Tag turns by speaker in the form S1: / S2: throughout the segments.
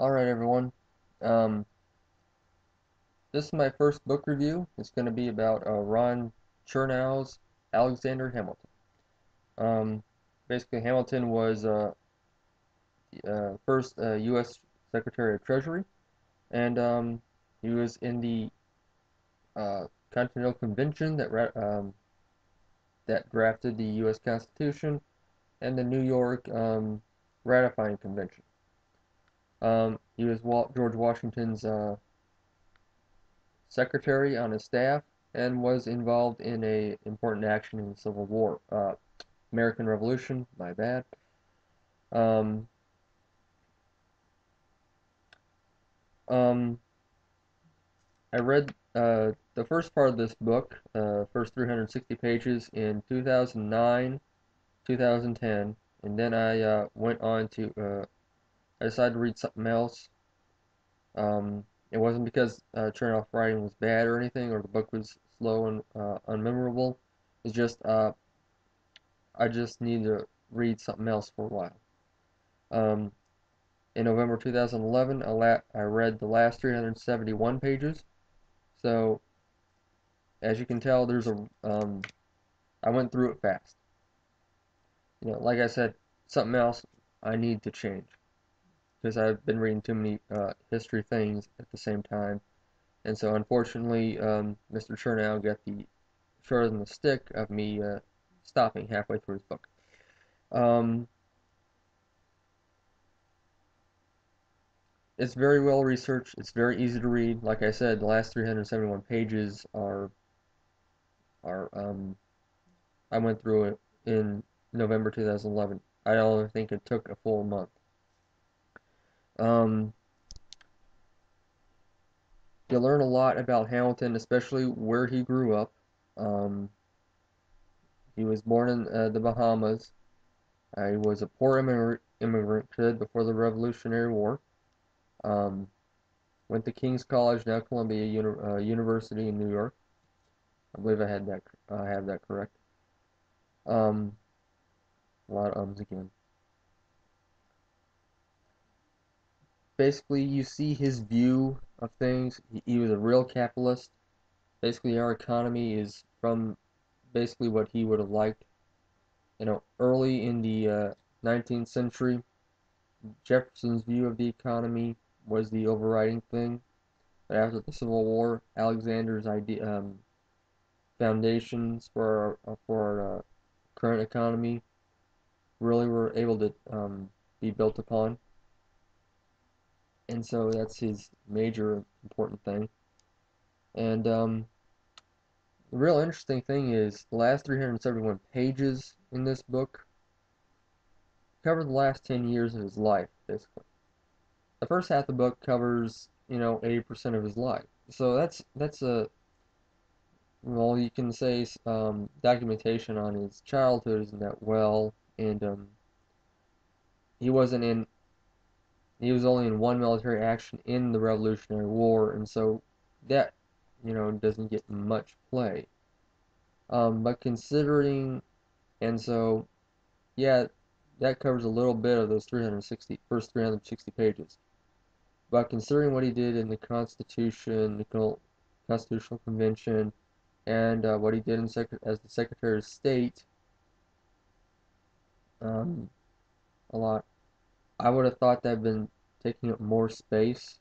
S1: Alright, everyone. Um, this is my first book review. It's going to be about Ron Chernow's Alexander Hamilton. Um, Basically, Hamilton was first U.S. Secretary of Treasury, and he was in the Continental Convention that drafted the U.S. Constitution and the New York Ratifying Convention. He was George Washington's secretary on his staff and was involved in a important action in the Civil War, American Revolution. My bad. Um, um, I read the first part of this book, first 360 pages in 2009, 2010, and then I went on to I decided to read something else. It wasn't because Chernow's writing was bad or anything, or the book was slow and unmemorable. It's just I just need to read something else for a while. Um, in November 2011, I read the last 371 pages. So, as you can tell, I went through it fast. Like I said, something else I need to change because I've been reading too many history things at the same time. And so, unfortunately, Mr. Chernow got the short end of the stick of me stopping halfway through his book. Um, It's very well researched. It's very easy to read. Like I said, the last 371 pages are I went through it in November 2011. I don't think it took a full month. Um, you learn a lot about Hamilton, especially where he grew up. Um, he was born in the Bahamas. He was a poor immigrant kid before the Revolutionary War. Um, Went to King's College, now Columbia University in New York. I believe I have that correct. Um, a lot of ums again. Basically, you see his view of things. He was a real capitalist. Basically, our economy is from basically what he would have liked. Early in the 19th century, Jefferson's view of the economy was the overriding thing. But after the Civil War, Alexander's foundations for our current economy really were able to be built upon. And so that's his major important thing. And the real interesting thing is the last 371 pages in this book cover the last 10 years of his life, basically. The first half of the book covers, 80% of his life. So that's a well, you can say documentation on his childhood isn't that well, and he wasn't in he was only in one military action in the Revolutionary War, and so that doesn't get much play. But considering, and so yeah, that covers a little bit of those first 360 pages. But considering what he did in the Constitutional Convention and what he did as the Secretary of State, um, a lot, I would have thought that had been taking up more space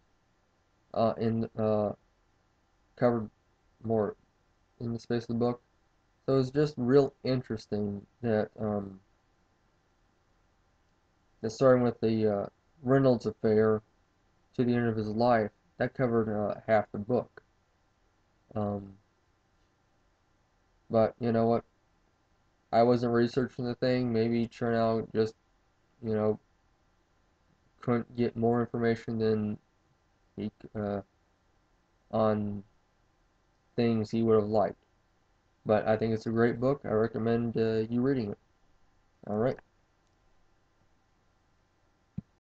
S1: in covered more in the space of the book. So it's just real interesting that starting with the Reynolds affair to the end of his life, that covered half the book. Um, but you know what? I wasn't researching the thing. Maybe Chernow just, you know, couldn't get more information than he on things he would have liked. But I think it's a great book. I recommend you reading it. All right.